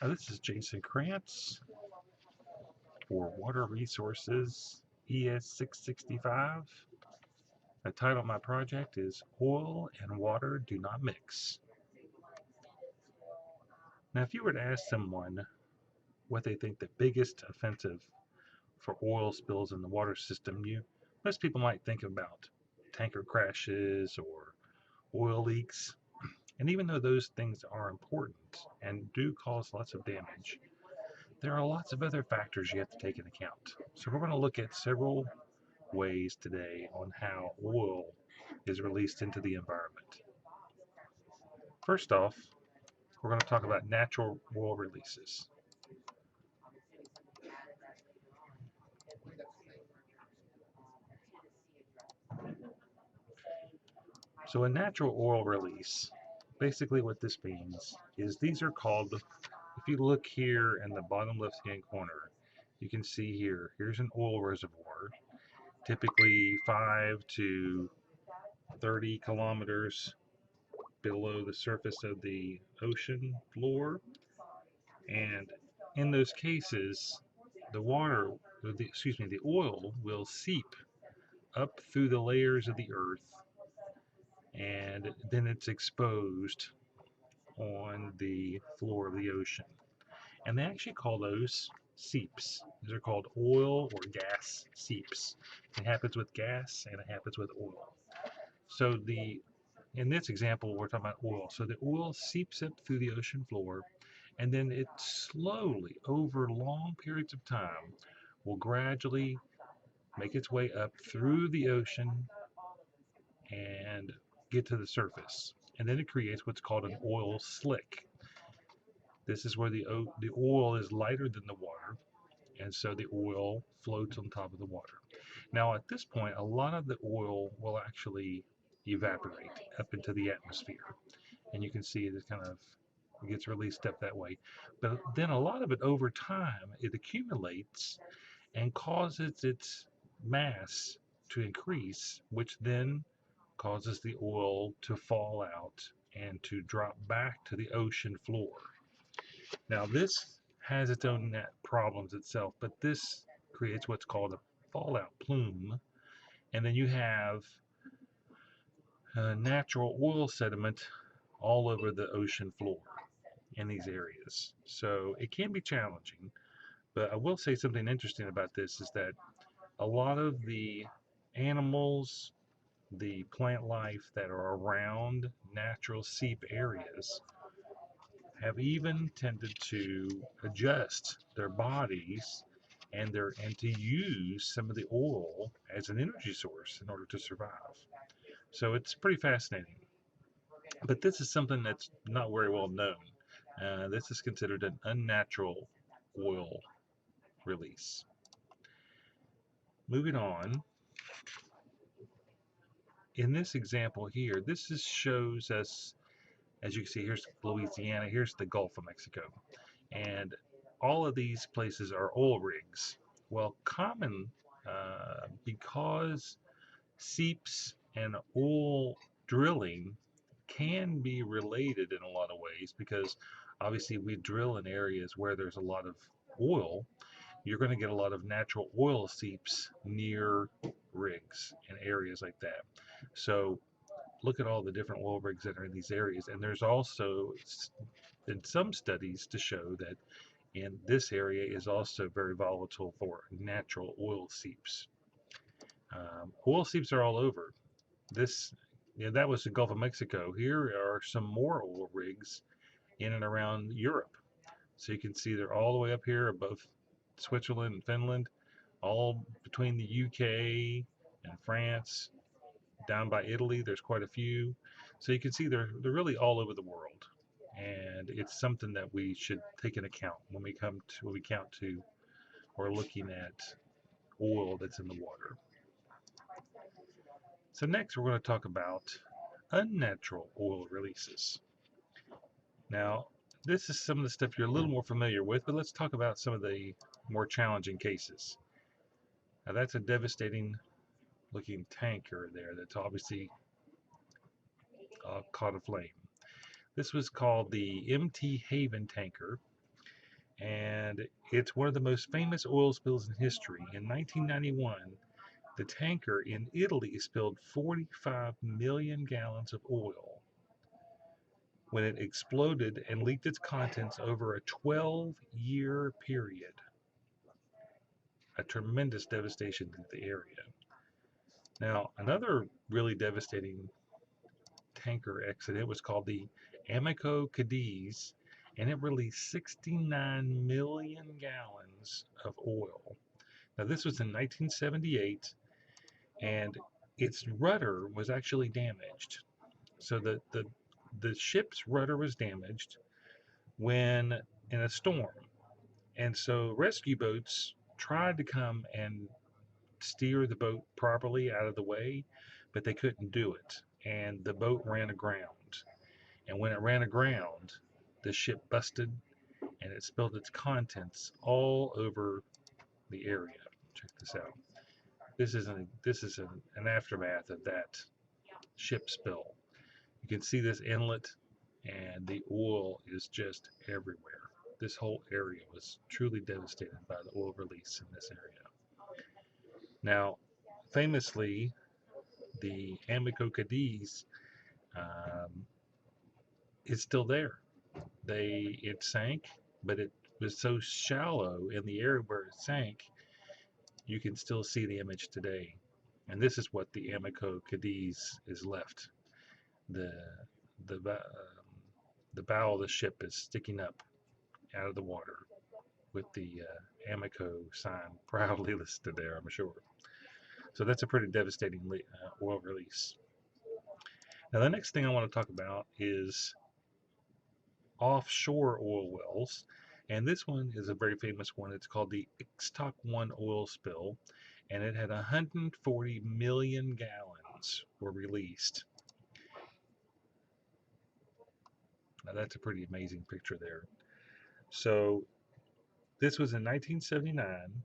This is Jason Krantz for Water Resources ES665. The title of my project is Oil and Water Do Not Mix. Now, if you were to ask someone what they think the biggest offensive for oil spills in the water system, most people might think about tanker crashes or oil leaks. And even though those things are important and do cause lots of damage, there are lots of other factors you have to take into account. So we're going to look at several ways today on how oil is released into the environment. First off, we're going to talk about natural oil releases. So a natural oil release, basically what this means is these are called, if you look here in the bottom left hand corner, you can see here's an oil reservoir, typically 5 to 30 kilometers below the surface of the ocean floor. And in those cases, the water, the oil will seep up through the layers of the earth, and then it's exposed on the floor of the ocean. And they actually call those seeps. These are called oil or gas seeps. It happens with gas and it happens with oil. So in this example, we're talking about oil. So the oil seeps up through the ocean floor, and then it slowly, over long periods of time, will gradually make its way up through the ocean and get to the surface. And then it creates what's called an oil slick. This is where the oil is lighter than the water, and so the oil floats on top of the water. Now, at this point, a lot of the oil will actually evaporate up into the atmosphere, and you can see it kind of gets released up that way. But then a lot of it over time, it accumulates and causes its mass to increase, which then causes the oil to fall out and to drop back to the ocean floor. Now, this has its own net problems itself, but this creates what's called a fallout plume, and then you have natural oil sediment all over the ocean floor in these areas. So it can be challenging, but I will say something interesting about this is that a lot of the animals, the plant life that are around natural seep areas have even tended to adjust their bodies and to use some of the oil as an energy source in order to survive. So it's pretty fascinating. But this is something that's not very well known. This is considered an unnatural oil release. Moving on, in this example here, shows us, as you can see, here's Louisiana, here's the Gulf of Mexico, and all of these places are oil rigs. Well, because seeps and oil drilling can be related in a lot of ways, because obviously we drill in areas where there's a lot of oil, you're going to get a lot of natural oil seeps near rigs and areas like that. So look at all the different oil rigs that are in these areas, and there's also been some studies to show that in this area is also very volatile for natural oil seeps. Oil seeps are all over. This, that was the Gulf of Mexico. Here are some more oil rigs in and around Europe. So you can see they're all the way up here above Switzerland and Finland, all between the UK and France, down by Italy. There's quite a few. So you can see they're really all over the world, and it's something that we should take into account when we count to or looking at oil that's in the water. So next we're going to talk about unnatural oil releases. Now, this is some of the stuff you're a little more familiar with, but let's talk about some of the more challenging cases. Now, that's a devastating looking tanker there that's obviously caught aflame. This was called the MT Haven tanker, and it's one of the most famous oil spills in history. In 1991, the tanker in Italy spilled 45 million gallons of oil when it exploded and leaked its contents over a 12-year period. A tremendous devastation to the area. Now, another really devastating tanker accident was called the Amoco Cadiz, and it released 69 million gallons of oil. Now, this was in 1978, and its rudder was actually damaged. So the ship's rudder was damaged when in a storm, and so rescue boats tried to come and steer the boat properly out of the way, but they couldn't do it, and the boat ran aground. And when it ran aground, the ship busted and it spilled its contents all over the area. Check this out. This is an aftermath of that ship spill. You can see this inlet, and the oil is just everywhere. This whole area was truly devastated by the oil release in this area. Now, famously, the Amoco Cadiz um, is still there. It sank, but it was so shallow in the area where it sank, you can still see the image today. And this is what the Amoco Cadiz is left. The the the bow of the ship is sticking up out of the water with the Amoco sign proudly listed there, I'm sure. So that's a pretty devastating oil release. Now, the next thing I want to talk about is offshore oil wells. And this one is a very famous one. It's called the Ixtoc 1 oil spill, and it had 140 million gallons were released. Now, that's a pretty amazing picture there. So this was in 1979,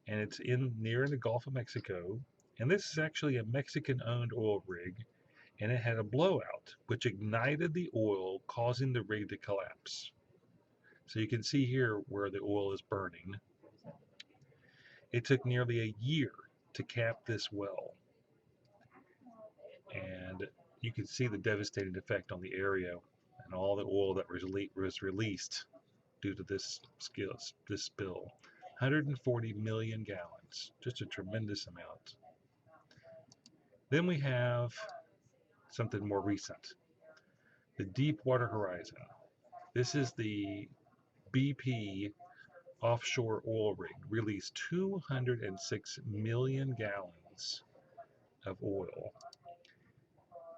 and it's near in the Gulf of Mexico. And this is actually a Mexican-owned oil rig, and it had a blowout, which ignited the oil, causing the rig to collapse. So you can see here where the oil is burning. It took nearly a year to cap this well, and you can see the devastating effect on the area and all the oil that was released due to this spill. 140 million gallons, just a tremendous amount. Then we have something more recent, the Deepwater Horizon. This is the BP offshore oil rig, released 206 million gallons of oil.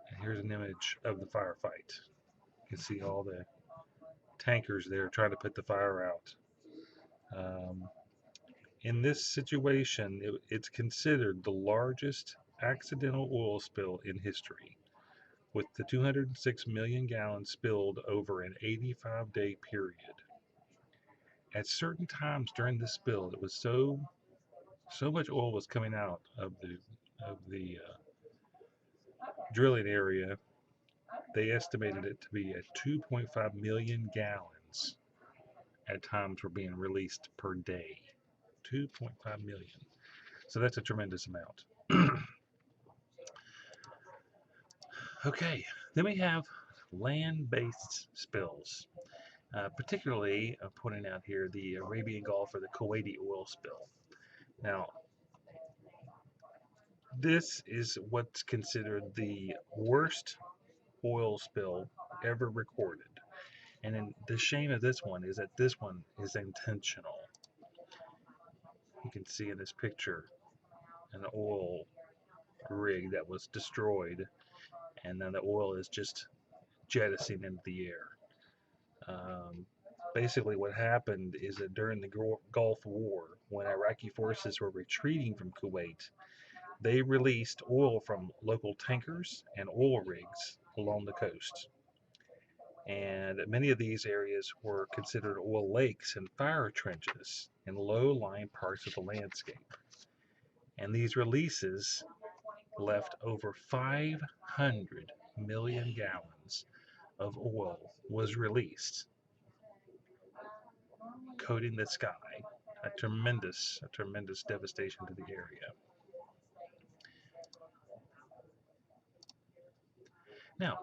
And here's an image of the firefight. You can see all the tankers there trying to put the fire out. In this situation, it's considered the largest accidental oil spill in history, with the 206 million gallons spilled over an 85-day period. At certain times during the spill, it was so much oil was coming out of the drilling area. They estimated it to be at 2.5 million gallons at times were being released per day. 2.5 million. So that's a tremendous amount. Okay, then we have land-based spills, particularly pointing out here the Arabian Gulf or the Kuwaiti oil spill. Now, this is what's considered the worst oil spill ever recorded. And the shame of this one is that this one is intentional. You can see in this picture an oil rig that was destroyed, and then the oil is just jettisoning into the air. Basically, what happened is that during the Gulf War, when Iraqi forces were retreating from Kuwait, they released oil from local tankers and oil rigs along the coast. And many of these areas were considered oil lakes and fire trenches in low-lying parts of the landscape. And these releases left over 500 million gallons of oil was released. coating the sky. A tremendous devastation to the area. Now,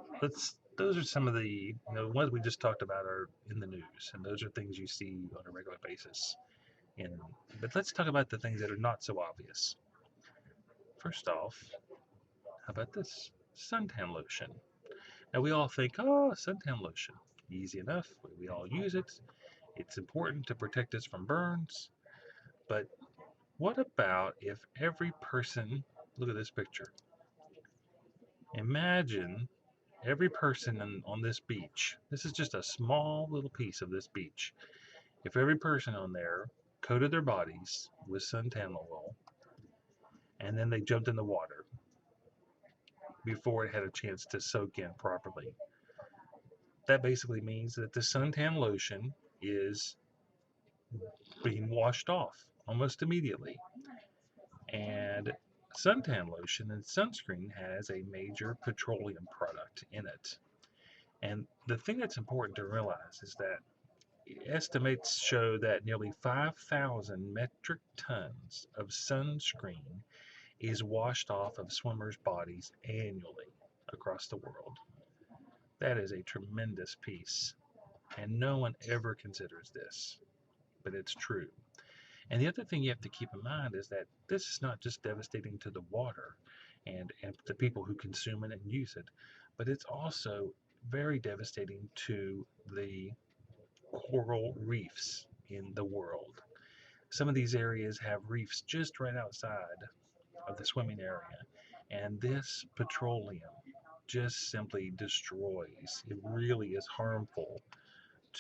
those are some of the ones we just talked about are in the news, and those are things you see on a regular basis. But let's talk about the things that are not so obvious. First off, how about this? Suntan lotion. Now we all think, oh, suntan lotion, easy enough. We all use it. It's important to protect us from burns. But what about if every person, look at this picture. Imagine every person on this beach. This is just a small little piece of this beach. If every person on there coated their bodies with suntan oil and then they jumped in the water before it had a chance to soak in properly, that basically means that the suntan lotion is being washed off almost immediately. And suntan lotion and sunscreen has a major petroleum product in it. And the thing that's important to realize is that estimates show that nearly 5,000 metric tons of sunscreen is washed off of swimmers' bodies annually across the world. That is a tremendous piece, and no one ever considers this, but it's true. And the other thing you have to keep in mind is that this is not just devastating to the water and the people who consume it and use it, but it's also very devastating to the coral reefs in the world. Some of these areas have reefs just right outside of the swimming area, and this petroleum just simply destroys. It really is harmful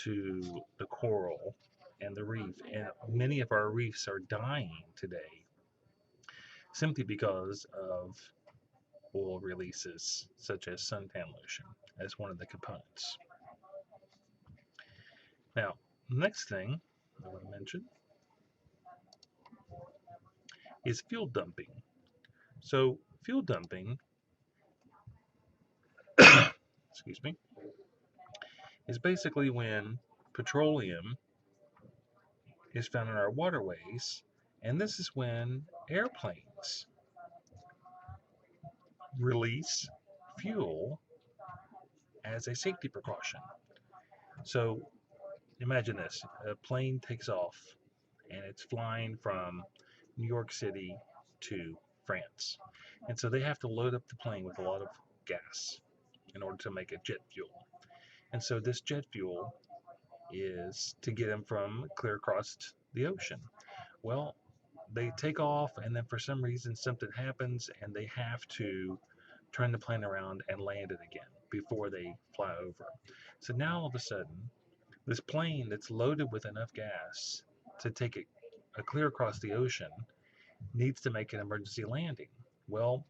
to the coral and the reef, and many of our reefs are dying today simply because of oil releases such as suntan lotion as one of the components. Now, the next thing I want to mention is fuel dumping. So, fuel dumping, excuse me, is basically when petroleum is found in our waterways, and this is when airplanes release fuel as a safety precaution. So imagine this, a plane takes off and it's flying from New York City to France. And so they have to load up the plane with a lot of gas in order to make a jet fuel. And so this jet fuel is to get them from clear across the ocean. Well, they take off and then for some reason something happens and they have to turn the plane around and land it again before they fly over. So now all of a sudden, this plane that's loaded with enough gas to take it clear across the ocean needs to make an emergency landing. Well,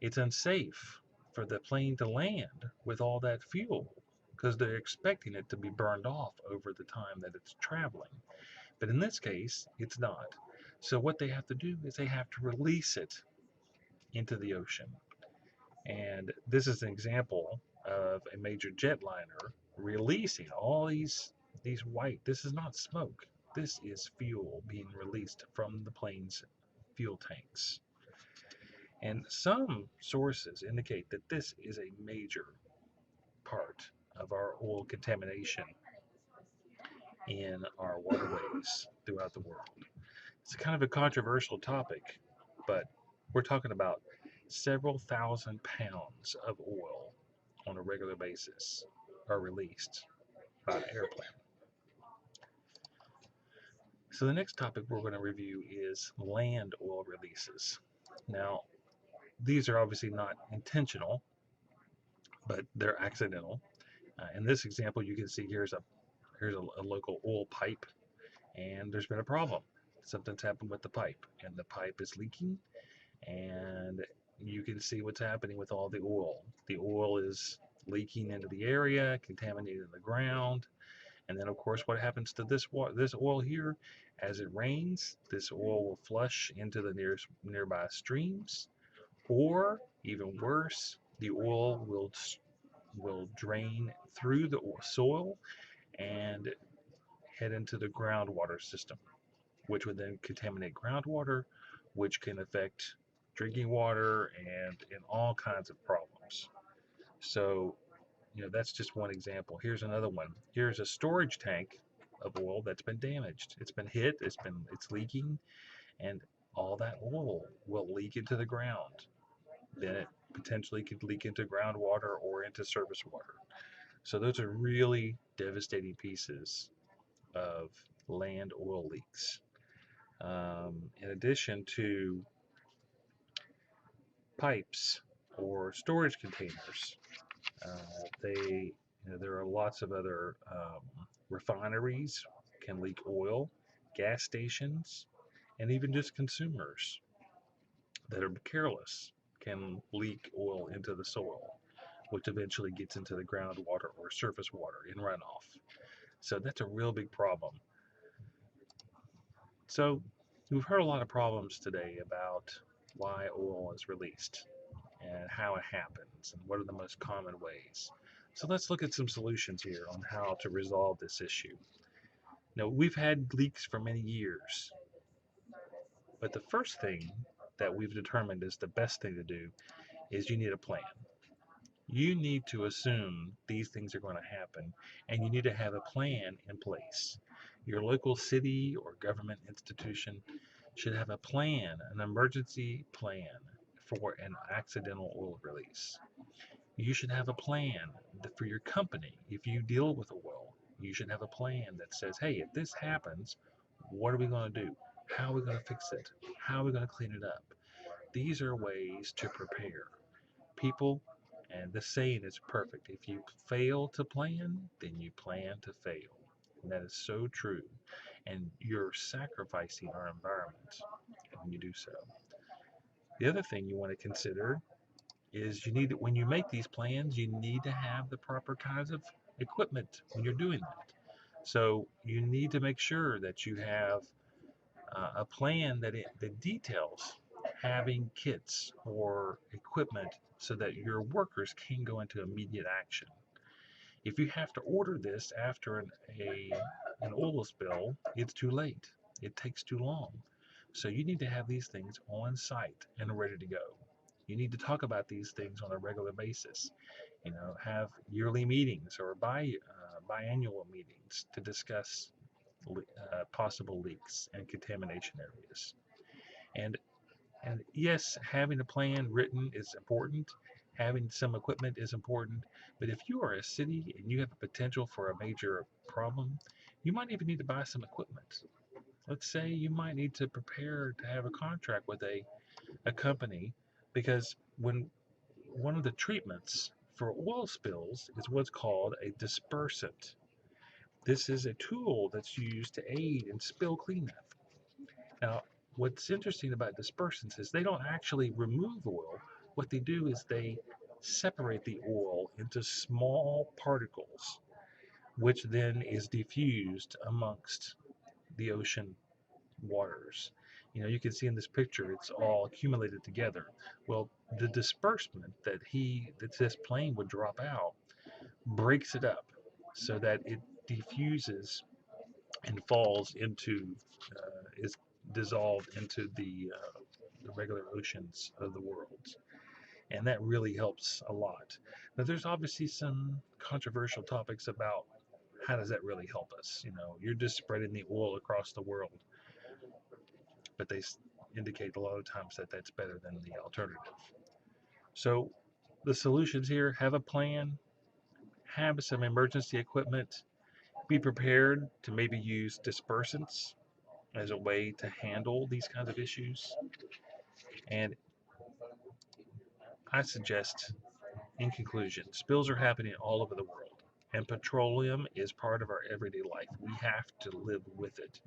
it's unsafe for the plane to land with all that fuel because they're expecting it to be burned off over the time that it's traveling. But in this case, it's not. So what they have to do is they have to release it into the ocean. And this is an example of a major jetliner releasing all these white. This is not smoke. This is fuel being released from the plane's fuel tanks. And some sources indicate that this is a major part of our oil contamination in our waterways throughout the world. It's kind of a controversial topic, but we're talking about several thousand pounds of oil on a regular basis are released by an airplane. So the next topic we're going to review is land oil releases. Now, these are obviously not intentional, but they're accidental. In this example, you can see here's a local oil pipe, and there's been a problem. Something's happened with the pipe, and the pipe is leaking, and you can see what's happening with all the oil. The oil is leaking into the area, contaminating the ground, and then of course what happens to this oil here? As it rains, this oil will flush into the nearby streams, or even worse, the oil will drain through the soil and head into the groundwater system, which would then contaminate groundwater, which can affect drinking water and all kinds of problems. So, that's just one example. Here's another one. Here's a storage tank of oil that's been damaged. It's been hit, it's leaking, and all that oil will leak into the ground. Then it potentially could leak into groundwater or into surface water. So those are really devastating pieces of land oil leaks. In addition to pipes or storage containers, there are lots of other refineries can leak oil, gas stations, and even just consumers that are careless can leak oil into the soil, which eventually gets into the groundwater or surface water in runoff. So that's a real big problem. So we've heard a lot of problems today about why oil is released and how it happens and what are the most common ways. So let's look at some solutions here on how to resolve this issue. Now, we've had leaks for many years, but the first thing that we've determined is the best thing to do is you need a plan. You need to assume these things are going to happen, and you need to have a plan in place. Your local city or government institution should have a plan, an emergency plan for an accidental oil release. You should have a plan for your company. If you deal with oil, you should have a plan that says, hey, if this happens, what are we going to do? How are we going to fix it? How are we going to clean it up? These are ways to prepare people, and the saying is perfect. If you fail to plan, then you plan to fail. And that is so true. And you're sacrificing our environment when you do so. The other thing you want to consider is when you make these plans, you need to have the proper kinds of equipment when you're doing that. So you need to make sure that you have a plan that details having kits or equipment so that your workers can go into immediate action. If you have to order this after an oil spill, it's too late. It takes too long. So you need to have these things on site and ready to go. You need to talk about these things on a regular basis. Have yearly meetings or biannual meetings to discuss possible leaks and contamination areas. And and yes, having a plan written is important. Having some equipment is important. But if you are a city and you have a potential for a major problem, you might even need to buy some equipment. Let's say you might need to prepare to have a contract with a company, because when one of the treatments for oil spills is what's called a dispersant. This is a tool that's used to aid in spill cleanup. Now, what's interesting about dispersants is they don't actually remove oil. What they do is they separate the oil into small particles, which then is diffused amongst the ocean waters. You can see in this picture, it's all accumulated together. Well, the disbursement that this plane would drop out breaks it up so that it diffuses and falls into, is dissolved into the regular oceans of the world. And that really helps a lot. Now, there's obviously some controversial topics about how does that really help us. You're just spreading the oil across the world, but they indicate a lot of times that that's better than the alternative. So the solutions here: have a plan, have some emergency equipment, be prepared to maybe use dispersants as a way to handle these kinds of issues. And I suggest, in conclusion, spills are happening all over the world, and petroleum is part of our everyday life. We have to live with it.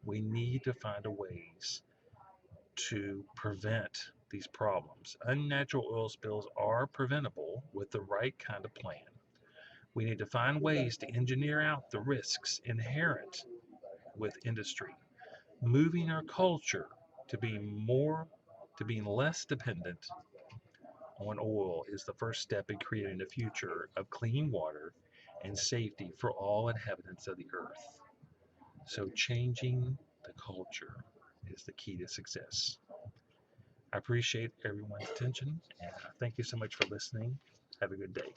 We need to find ways to prevent these problems. Unnatural oil spills are preventable with the right kind of plan. We need to find ways to engineer out the risks inherent with industry, moving our culture to being less dependent on oil is the first step in creating a future of clean water and safety for all inhabitants of the earth. So changing the culture is the key to success. I appreciate everyone's attention, and thank you so much for listening. Have a good day.